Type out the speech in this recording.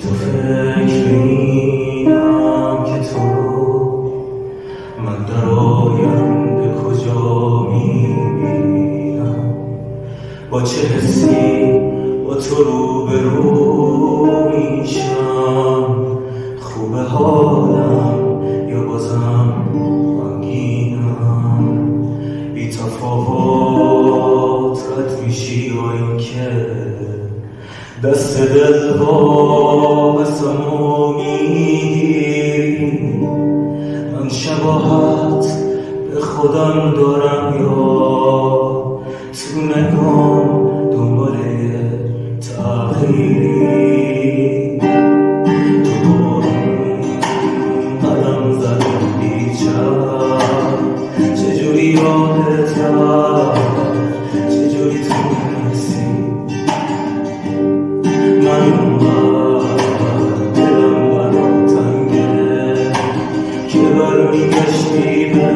تو فکر اینم که تو رو من در آینده کجا میبینم، با چه حسی با تو روبرو میشم، خوب حالم یا بازم غمگینم، بی تفاوت رد میشی یا اینکه دست دل وابستمو میگیری. من شباهت به خودم دارم یا تو نگام دنبال تغییری. تو بارون قدم زدم بیچار، چجوری یادت رفت، چجوری تونستی من اونقدر دلم برا تنگه که برمیگشتی به